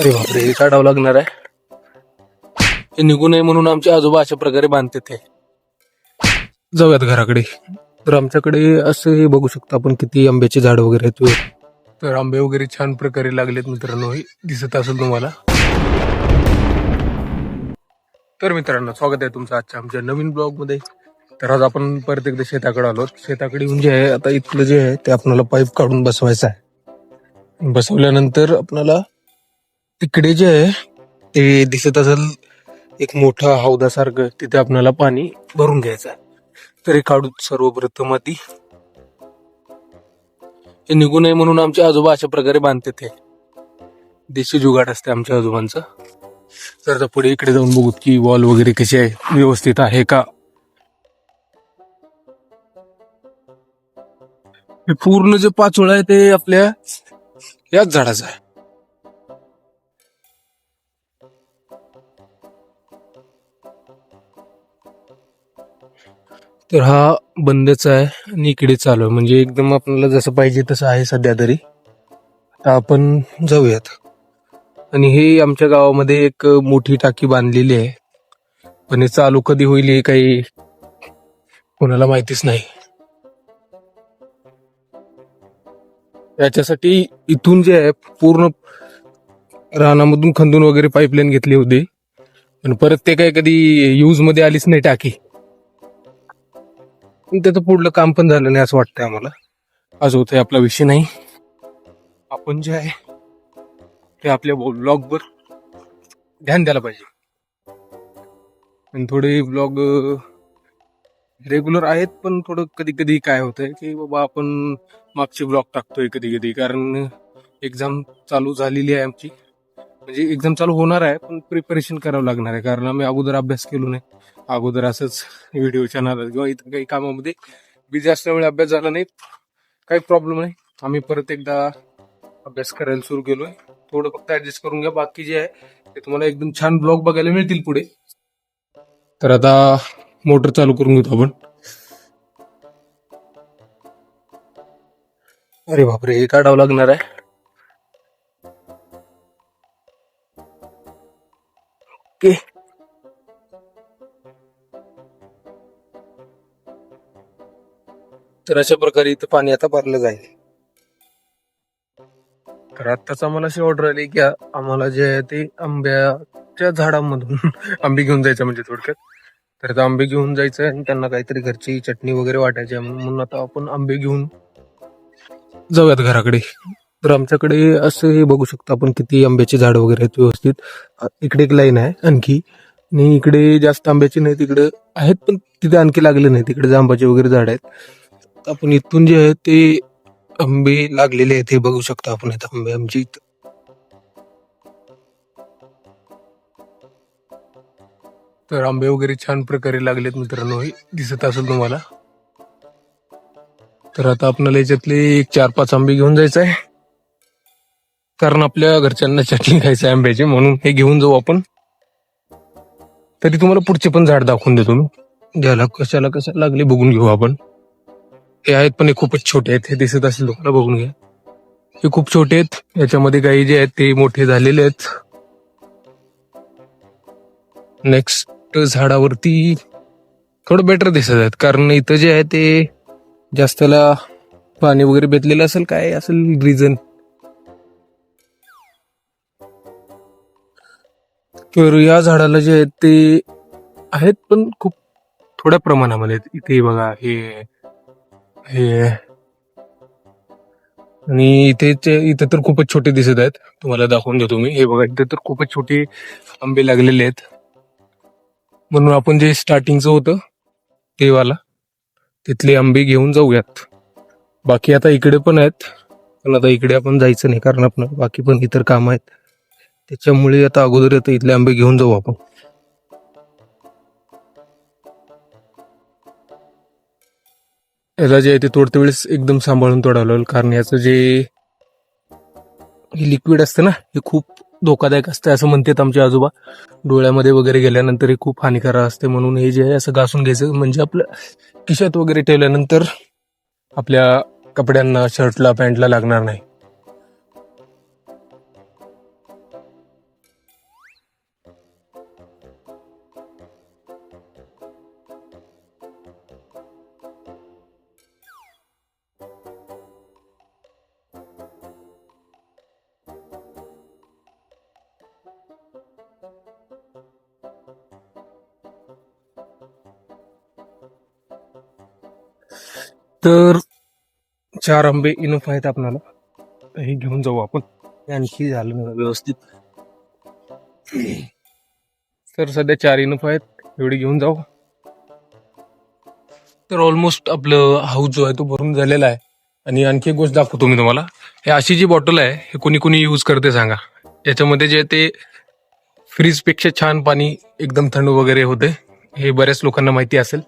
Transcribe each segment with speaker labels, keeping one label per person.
Speaker 1: अरे बापरे, हे काढावं लागणार आहे. हे निघू नये म्हणून आमचे आजोबा अशा प्रकारे बांधते ते. जाऊयात घराकडे. तर आमच्याकडे असं हे बघू शकता आपण किती आंब्याची झाड वगैरे आहेत. तर आंबे वगैरे छान प्रकारे लागलेत मित्रांनो, हे दिसत असेल तुम्हाला. तर मित्रांनो, स्वागत आहे तुमचं आजच्या आमच्या नवीन ब्लॉग मध्ये. तर आज आपण परत एकदा शेताकडे आलो. शेताकडे येऊन जे आहे आता इथलं जे आहे ते आपल्याला पाईप काढून बसवायचं आहे. बसवल्यानंतर आपल्याला तिकडे जे आहे ते दिसत असेल एक मोठा हौदासारखं, तिथे आपल्याला पाणी भरून घ्यायचं आहे. तर हे काढू सर्वप्रथम आधी. हे निघू नये म्हणून आमचे आजोबा अशा प्रकारे बांधते ते. देशी जुगाड असते आमच्या आजोबांचं. तर आता पुढे इकडे जाऊन बघू की वॉल वगैरे कशी आहे, व्यवस्थित आहे का. हे पूर्ण जे पाचोळा आहे ते आपल्या याच झाडाचं आहे. तर हा बंदच आहे आणि इकडे चालू आहे, म्हणजे एकदम आपल्याला जसं पाहिजे तसं आहे सध्या तरी. आता आपण जाऊयात. आणि हे आमच्या गावामध्ये एक मोठी टाकी बांधलेली आहे, पण हे चालू कधी होईल हे काही कोणाला माहितीच नाही. याच्यासाठी इथून जे आहे पूर्ण रानामधून खंदून वगैरे पाईपलाईन घेतली होती, पण परत ते काही कधी यूज मध्ये आलीच नाही टाकी. त्याचं पुढलं काम पण झालं नाही असं वाटतंय आम्हाला. आज होतंय आपला विषय नाही. आपण जे आहे ते आपल्या ब्लॉगवर ध्यान द्यायला पाहिजे. आणि थोडे ब्लॉग रेग्युलर आहेत, पण थोडं कधी कधी काय होतंय की बाबा आपण मागचे ब्लॉग टाकतोय कधी कधी, कारण एक्झाम चालू झालेली आहे आमची. म्हणजे एक्झाम चालू होणार आहे पण प्रिपरेशन करावं लागणार आहे, कारण आम्ही अगोदर अभ्यास केलो नाही. अगोदर असंच व्हिडिओच्या नादात किंवा इतर काही कामामध्ये बिझी असल्यामुळे अभ्यास झाला नाही. काही प्रॉब्लेम नाही, आम्ही परत एकदा अभ्यास करायला सुरू केलोय. थोडं फक्त ऍडजस्ट करून घ्या, बाकी जे आहे ते तुम्हाला एकदम छान ब्लॉग बघायला मिळतील पुढे. तर आता मोटर चालू करून घेतो आपण. अरे बापरे, हे काढावं लागणार आहे. ओके. तर अशा प्रकारे इथं पाणी आता भरलं जाईल. तर आत्ताच आम्हाला अशी ऑर्डर आली की आम्हाला जे आहे ते आंब्याच्या झाडांमधून आंबे घेऊन जायचं, म्हणजे थोडक्यात. तर आता आंबे घेऊन जायचं आणि त्यांना काहीतरी घरची चटणी वगैरे वाटायची आहे, म्हणून आता आपण आंबे घेऊन जाऊयात घराकडे. तर आमच्याकडे असं हे बघू शकता आपण किती आंब्याची झाड वगैरे आहेत व्यवस्थित. इकडे एक लाईन आहे आणखी, आणि इकडे जास्त आंब्याची नाही, तिकडे आहेत पण तिथे आणखी लागले नाही. तिकडे जांबाचे वगैरे झाड आहेत. आपण इथून जे आहे ते आंबे लागलेले आहेत हे बघू शकता आपण. इथं आंबे आमची इथं. तर आंबे वगैरे छान प्रकारे लागलेत मित्रांनो, हे दिसत असेल तुम्हाला. तर आता आपल्याला याच्यातले एक 4-5 आंबे घेऊन जायचं आहे, कारण आपल्या घरच्यांना चटणी खायचं आहे आंब्याची, म्हणून हे घेऊन जाऊ आपण. तरी तुम्हाला पुढचे पण झाड दाखवून देतो मी, ज्याला कशाला लागले बघून घेऊ आपण. हे आहेत पण हे खूपच छोटे आहेत, हे दिसत असेल तुम्हाला, बघून घ्या. हे खूप छोटे आहेत, याच्यामध्ये काही जे आहेत ते मोठे झालेले आहेत. नेक्स्ट झाडावरती थोडं बेटर दिसत आहेत, कारण इथं जे आहे ते जास्तला पाणी वगैरे बेतलेलं असेल, काय असेल रिझन. तर या झाडाला जे आहेत ते आहेत पण खूप थोड्या प्रमाणामध्ये. इथे बघा, हे हे आणि इथे तर खूपच छोटे दिसत आहेत. तुम्हाला दाखवून देतो मी. हे बघा, इथे तर खूपच छोटे आंबे लागलेले आहेत. म्हणून आपण जे स्टार्टिंगचं होतं ते वाला, तिथले आंबे घेऊन जाऊयात. बाकी आता इकडे पण आहेत, पण आता इकडे आपण जायचं नाही, कारण आपण बाकी पण इतर काम आहेत. त्याच्यामुळे आता अगोदर आता इथले आंबे घेऊन जाऊ आपण. याला जे आहे ते तोडते वेळेस एकदम सांभाळून तोडावं लागेल, कारण याचं जे लिक्विड असतं ना, हे खूप धोकादायक असतं असं म्हणतात आमचे आजोबा. डोळ्यामध्ये वगैरे गेल्यानंतर हे खूप हानिकारक असते, म्हणून हे जे आहे असं घासून घ्यायचं, म्हणजे आपल्या खिशात वगैरे ठेवल्यानंतर आपल्या कपड्यांना, शर्टला, पॅन्टला लागणार नाही. तर 4 आंबे इनफ आहेत आपल्याला, हे घेऊन जाऊ आपण. हे आणखी झालं नाही व्यवस्थित. तर सध्या 4 इनफ आहेत, एवढे घेऊन जाऊ. तर ऑलमोस्ट आपलं हाऊस जो आहे तो भरून झालेला आहे. आणि आणखी एक गोष्ट दाखवतो मी तुम्हाला. हे अशी जी बॉटल आहे हे कोणी कोणी यूज करते सांगा. याच्यामध्ये जे ते फ्रीज पेक्षा छान पाणी एकदम थंड वगैरे होते, हे बऱ्याच लोकांना माहिती असेल.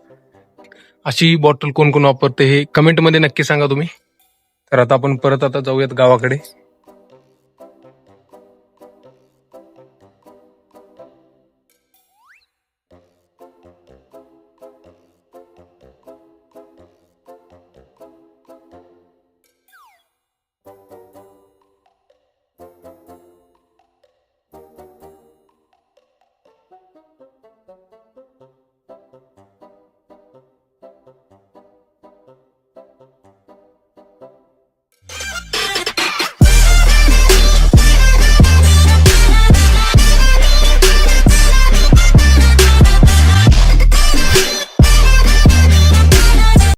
Speaker 1: अशी बॉटल कोण कोण वापरते हे कमेंटमध्ये नक्की सांगा तुम्ही. तर आता आपण परत जाऊयात गावाकडे.